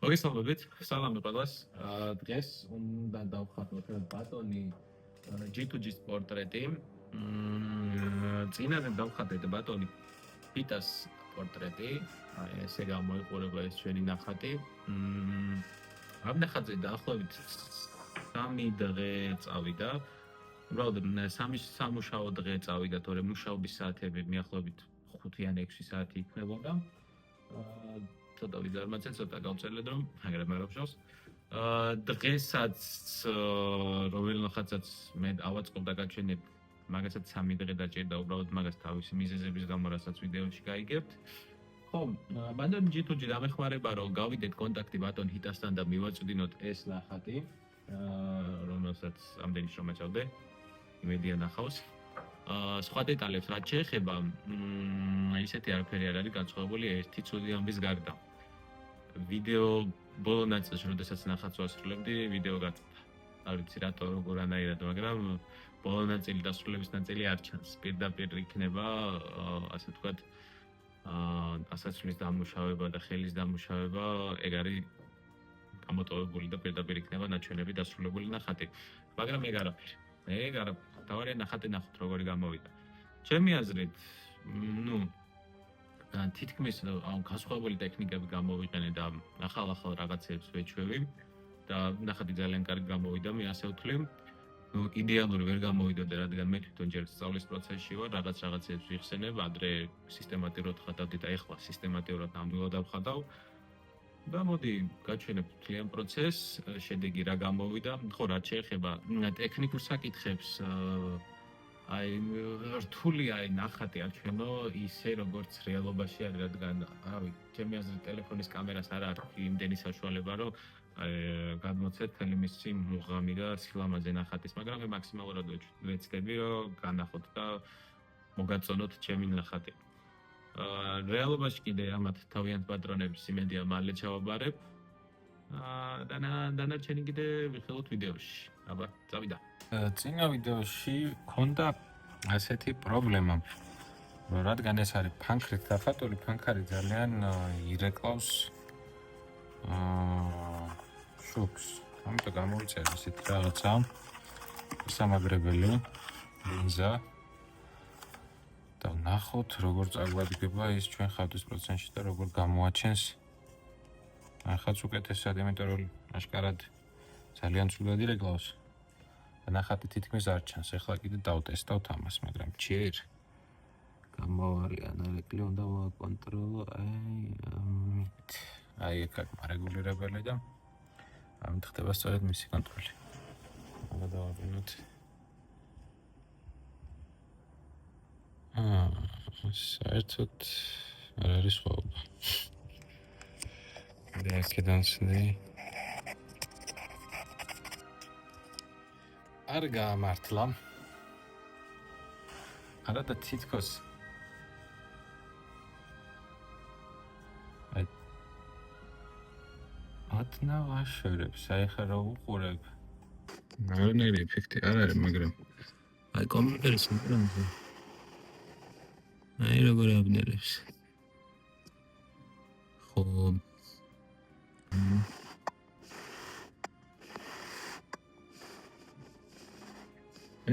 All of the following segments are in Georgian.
მოგესალმებით, სალამი ყველას. დღეს უნდა დავხატოთ ბატონი G2G-ის პორტრეტი. წინაზე დავხატეთ ბატონი პიტას პორტრეტი. ესე გამოიყურება ეს ჩვენი ნახატი. ამ ნახატზე დაახლოებით 3 დღე წავიდა. უბრალოდ სამუშაო დღე წავიდა, თორემ მუშაობის საათები მიახლოებით 5 ან 6 საათი იქნებოდა. ცოტა ვიზარმაცე, ცოტა გავწერლეთ რომ მაგრამ არ აღშავს. დღესაც რომელ ნახატსაც მე ავაწყობ და გაჩვენებ, მაგასაც 3 დღე დაჭირდა უბრალოდ მაგას თავისი მიზეზების გამო, რასაც ვიდეოში გაიგებთ. ხო, ბატონ G2G დამეხმარება რომ გავიდეთ კონტაქტი ბატონ ჰიტასთან და მივაწვდინოთ ეს ნახატი, რომელსაც ამდენი შრომა ჩავდე. იმედია ნახავს. სხვა დეტალებს რაც შეეხება, ისეთი არაფერი არ არის განსხვავებული ერთი ცუდი ამბის გარდა. ვიდეო ბოლო ნაწილში, როდესაც ნახატს ვასრულებდი, ვიდეო გაწევდა. არ ვიცი რატო როგორანაირად, მაგრამ ბოლო ნაწილი დასრულების ნაწილი არ ჩანს. პირდაპირ იქნება, ასე ვთქვათ, ასაცვლის დამუშავება და ხელის დამუშავება, ეგ არის გამოტოვებული და პირდაპირ იქნება ნაჩვენები დასრულებული ნახატი. მაგრამ ეგ არაფერი. დავარია ნახატი ნახოთ როგორი გამოვიდა. ჩემი აზრით, თითქმის განსხვავებული ტექნიკები გამოვიყენე და ახალ რაღაცებს ვეჩვევი და ნახატი ძალიან კარგი გამოვიდა, მე ასე ვთვლი. იდეალური ვერ გამოვიდოდა, რადგან მე თვითონ ჯერ სწავლის პროცესში ვარ, რაღაცებს ვიხსენებ, ადრე სისტემატურად ხატავდი და ეხლა სისტემატურად ნამდვილად დავხატავ. და მოდი გაჩვენებ მთლიან პროცესს, შედეგი რა გამოვიდა. ხო, რაც შეეხება ტექნიკურ საკითხებს, რთულია ნახატი აჩვენო ისე როგორც რეალობაში არის, რადგან ჩემი აზრით ტელეფონის კამერას არ აქვს იმდენი საშუალება, რომ გადმოცეთ მთელი მისი მუღამი და სილამაზე ნახატის, მაგრამ მე მაქსიმალურად ვეცდები, რომ განახოთ და მოგაწონოთ ჩემი ნახატი. რეალობაში კიდე ამათ თავიანთ პატრონების იმედია მალე ჩავაბარებ. დანარჩენი კიდე ვიხილოთ ვიდეოში. აბა, წავიდა. წინა ვიდეოში მქონდა ასეთი პრობლემა, რადგან ეს არის ფანქრით დახატული, ფანქარი ძალიან ირეკლავს შუქს. ამიტომ გამოვიწერე ესეთი რაღაცა სამაგრებელი ლინზა. და ნახოთ როგორ წაგვადგება ის ჩვენ ხატვის პროცესში და როგორ გამოაჩენს ნახატს უკეთესად, იმიტომ რომ აშკარად ძალიან ცუდად ირეკლავს და ნახატი თითქმის არ ჩანს. ეხლა კიდე დავტესტავთ ამას, მაგრამ ჯერ გამოარი ანარეკლი უნდა ვაკონტროლო, აი ეგ აქ მარეგულირებელი და ამით ხდება სწორედ მისი კონტროლი. აბა დავაყენოთ. საერთოდ არ არის სხვაობა. და აქედან სვი არ გამართლა. არა და თითქოს ათნა ვაშორებს, აი ხა რა უყურებ. არანაირი ეფექტი არ არის, მაგრამ აი კომპიუტერის ეკრანზე აი როგორ აბნელებს. ხო.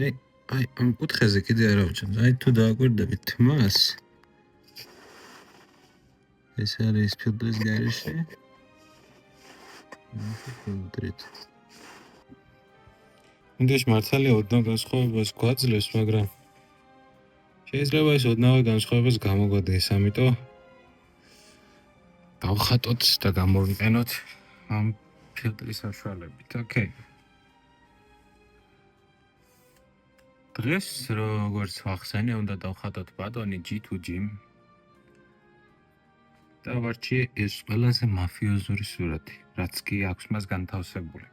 აი ამ კუთხეზე კიდე არ ავჩენს. აი თუ დააკვირდებით თმას. ეს არის ფილტრის გარეშე. ფილტრით. ინდეში მართალია ოდნავ განსხვავებას გვაძლევს, მაგრამ შეიძლება ეს ოდნავ განსხვავებას გამოგვადგეს, ამიტომ დავხატოთ და გამოვიყენოთ ამ ფილტრის საშუალებით. ოკეი. დღეს როგორც ვახსენე, უნდა დავხატოთ ბატონი G2G. და ვარჩიე ეს ყველაზე მაფიოზური სურათი, რაც კი აქვს მას განთავსებული.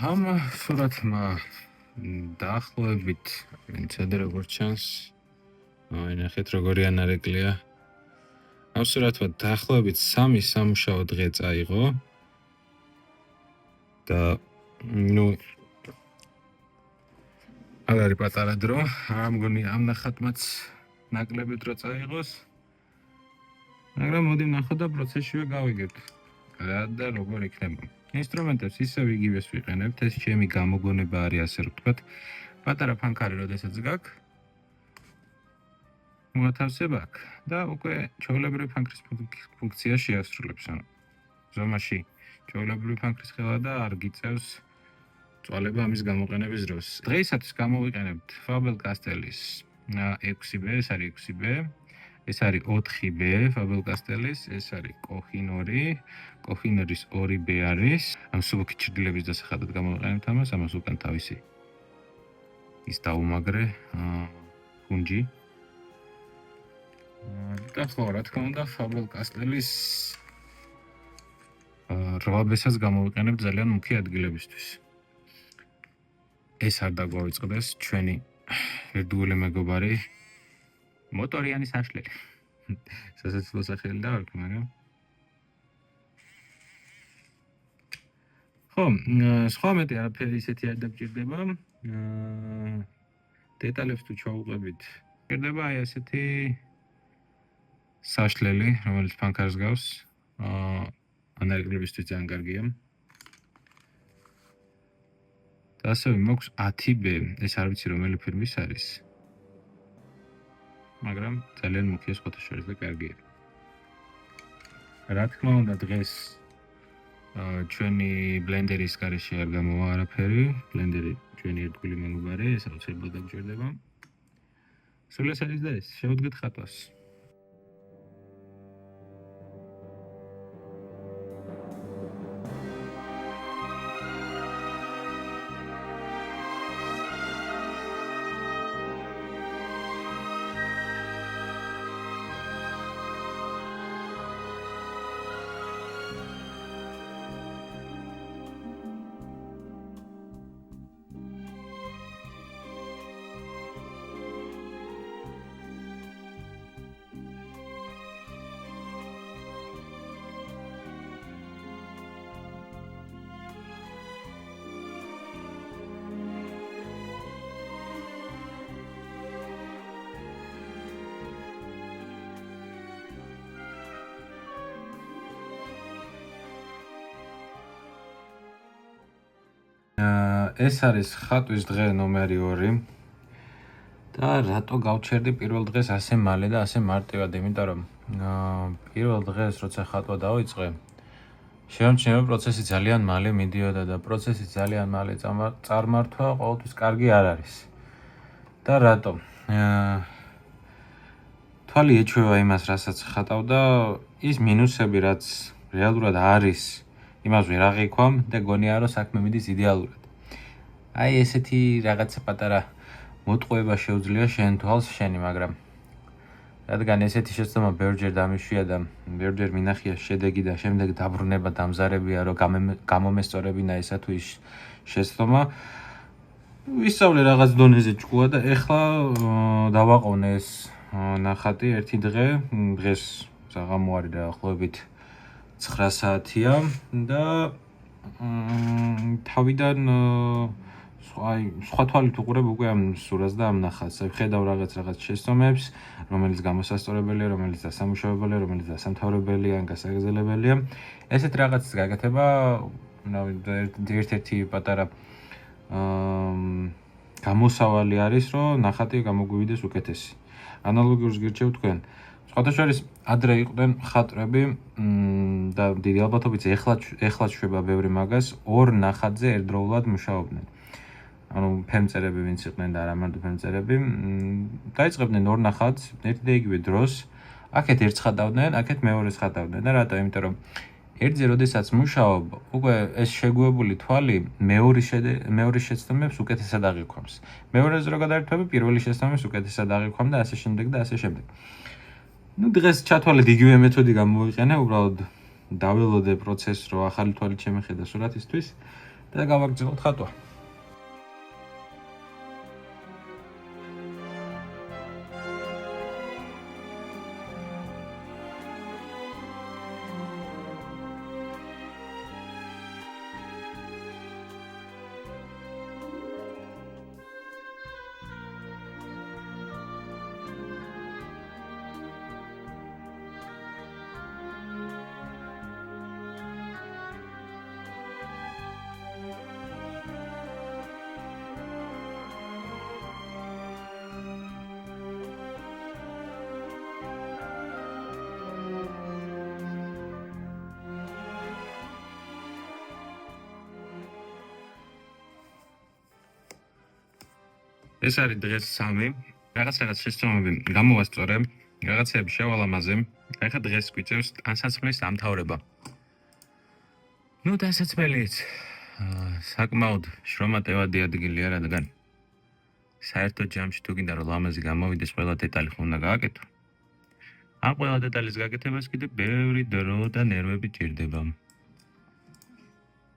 ამ სურათმა დაახლოებით, ცადე როგორც ჩანს, ნახეთ როგორი ანარეკლია. ამ სურათმა დაახლოებით 3 სამუშაო დღე წაიღო. და არ არის პატარა დრო, მგონი ამ ნახატმაც ნაკლები დრო წაიღოს. მაგრამ მოდი ვნახოთ და პროცესშივე გავიგებთ. რა და როგორ იქნება. ინსტრუმენტებს ისევ იგივეს ვიყენებთ, ეს ჩემი გამოგონება არის, ასე რომ ვთქვათ. პატარა ფანქარი როდესაც გაქვს, მოათავსებ აქ და უკვე ჩვეულებრივი ფანქრის ფუნქცია შეასრულებს. ანუ ზომაში ჩვეულებრივი ფანქრის ხელა და არ გიწევს წვალება ამის გამოყენების დროს. დღეისათვის გამოვიყენებთ Faber-Castells 6B, ეს არის 6B, ეს არის 4B Faber-Castells, ეს არის Kohinoor-ის 2B არის. ამ სუბოქი ჩრდილების დასახადად გამოვიყენებთ ამას უკან თავისი ის დაუმაგრე ფუნჯი. და ხო, რა თქმა უნდა, Faber-Castells 8B-საც გამოვიყენებთ ძალიან მუქი ადგილებისთვის. ეს არ დაგვავიწყდეს ჩვენი ერთგული მეგობარი მოტორიანი საშლელი. სასაცილო სახელი დავარქ, მაგრამ ხო, სხვა მეტი არაფერი ისეთი არ დაგჭირდება. დეტალებს თუ ჩავუყებით, გჭირდება აი ასეთი საშლელი, რომელიც ფანქარს გავს. ანალიგებისთვის ძალიან კარგია. და ასევე მოქვს 10B, ეს არ ვიცი რომელი ფირმის არის. მაგრამ ძალიან მუქია სხვათა შორის და კარგია. რა თქმა უნდა, დღეს ჩვენი ბლენდერის გარეშე არ გამოვა არაფერი. ბლენდერი ჩვენი ერთგული მეგობარი, ეს აუცილებლად დაგჭირდება. სულ ეს არის და ეს, შევდგეთ ხატვას. ეს არის ხატვის დღე ნომერი 2 და რატო გავჩერდი პირველ დღეს ასე მალე და ასე მარტივად, იმიტომ რომ პირველ დღეს როცა ხატვა დავიწყე, შემჩნევა პროცესი ძალიან მალე მიდიოდა და პროცესი ძალიან მალე წარმართვა ყოველთვის კარგი არ არის. და რატო? თვალი ეჩვევა იმას, რასაც ხატავ და ის მინუსები, რაც რეალურად არის, იმას ვერ აღიქვამ და გონია რომ საქმე მიდის იდეალურად. აი ესეთი რაღაცა პატარა მოტყუება შეუძლია შენ თვალს შენი, მაგრამ რადგან ესეთი შეცდომა ბევრჯერ დამიშვია და ბევრჯერ მინახია შედეგი და შემდეგ დაბრუნება დამზარებია, რომ გამომესწორებინა ესა თუ ის შეცდომა, ვისწავლე რაღაც დონეზე ჭკუა და ეხლა დავაყოვნე ეს ნახატი ერთი დღეს საღამო არის დაახლოებით 9 საათია და თავიდან სხვა თვალით უყურებ უკვე ამ სურათს და ამ ნახატს. ხედავ რაღაც შეცდომებს, რომელიც გამოსასწორებელია, რომელიც დასამუშავებელია, რომელიც დასამთავრებელია, ან გასაგრძელებელია. ესეთ რაღაცის გაკეთება ერთ-ერთი პატარა გამოსავალი არის, რომ ნახატი გამოგვივიდეს უკეთესი. ანალოგიურს გირჩევ თქვენ. სხვათა შორის ადრე იყვნენ ხატრები და დიდი ალბათობით ეხლა შვება ბევრი მაგას, ორ ნახატზე ერთდროულად მუშაობდნენ. ანუ ფერმწერები ვინც იყვნენ და არა მარტო ფერმწერები, დაიწყებდნენ ორ ნახატს ერთი და იგივე დროს, აქეთ ერთს ხატავდნენ, აქეთ მეორეს ხატავდნენ და რატო? იმიტომ რომ ერთზე როდესაც მუშაობ, უკვე ეს შეგუებული თვალი მეორე შეცდომებს უკეთესად აღიქვამს. მეორეზე რო გადაერთვები, პირველი შეცდომებს უკეთესად აღიქვამ და ასე შემდეგ და ასე შემდეგ. დღეს ჩათვალეთ იგივე მეთოდი გამოვიყენე, უბრალოდ დაველოდე პროცესს, რომ ახალი თვალი შემეხედა სურათისთვის და გავაგრძელოთ ხატვა. ეს არის დღეს 3. რაღაც შეცდომები გამოვასწორე, რაღაცეები შევალამაზე. ეხლა დღეს გვიწევს ტანსაცმლის დამთავრება. ტანსაცმელიც საკმაოდ შრომატევადი ადგილია, რადგან საერთოდ ჯამში თუ გინდა რომ ლამაზი გამოვიდეს, ყველა დეტალი ხომ უნდა გააკეთო. ამ ყველა დეტალის გაკეთებას კიდე ბევრი დრო და ნერვები ჭირდება.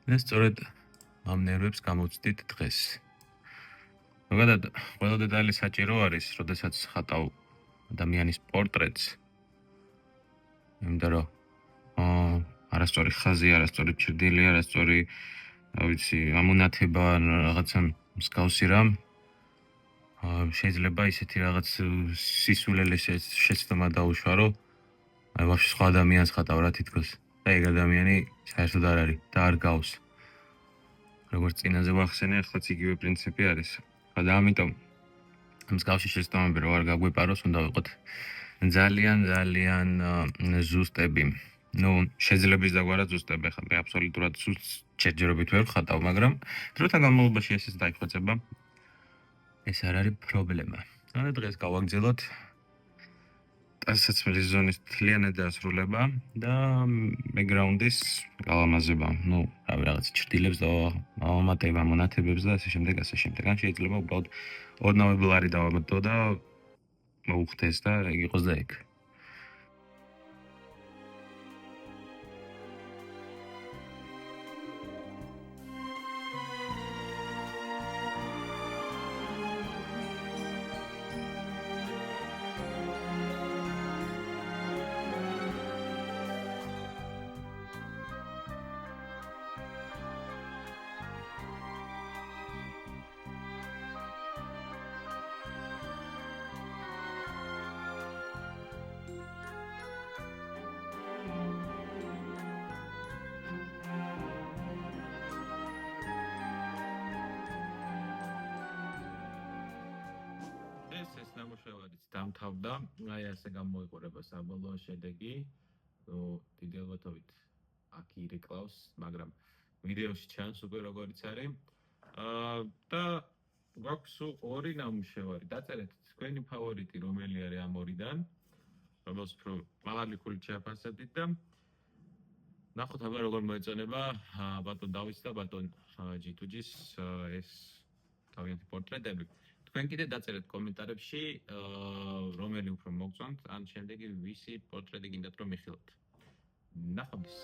და სწორედ ამ ნერვებს გამოვცდით დღეს. ზოგადად, ყველა დეტალი საჭირო არის, როდესაც ხატავ ადამიანის პორტრეტს. იმიტომ რომ არასწორი ხაზი, არასწორი ჭრდილი, არასწორი, ამონათება, რაღაცა მსგავსი რამ შეიძლება ისეთი რაღაც სისულელე შეცდომა დაუშვა, რომ ვაფშე სხვა ადამიანს ხატავ რა თითქოს. და ეგ ადამიანი საერთოდ არ არის და არ გავს. როგორც წინაზე ვახსენე, ახლა იგივე პრინციპი არის. და ამიტომ მსგავსი შეცდომები რო არ გაგვეპაროს, უნდა ვიყოთ ძალიან ზუსტები. შეძლების დაგვარა ზუსტები, ხა მე აბსოლუტურად ზუსტ შეჯერობით ვერ ხატავ, მაგრამ დროთა განმავლობაში ესეც დაიხვეწება. ეს არ არის პრობლემა. და დღეს გავაგრძელოთ ტანსაცმლის ზონის მთლიანად დასრულება და ბექგრაუნდის გალამაზება. რავი, რაღაც ჭრდილებს და ამატება, მონათებებს და ასე შემდეგ. ან შეიძლება უბრალოდ ოდნავ ბლარი დავამატო და მოუხდეს და იყოს და ეგ. ეს ნამუშევარიც დამთავრდა, აი ასე გამოიყურება საბოლოო შედეგი. დიდი ალბათობით აქ ირეკლავს, მაგრამ ვიდეოში ჩანს უკვე როგორიც არის. და გვაქვს ორი ნამუშევარი. დაწერეთ თქვენი ფავორიტი რომელი არის ამ ორიდან, რომელს უფრო მაღალი ქულით შეაფასებდით და ნახოთ აბა როგორ მოეწონება ბატონ დავითს და ბატონ ჯიტუჯის ეს თავიანთი პორტრეტები. თქვენ კიდე დაწერეთ კომენტარებში რომელი უფრო მოგწონთ, ან შემდეგი ვისი პორტრეტი გინდათ რომ მიხილოთ. ნახვამდის.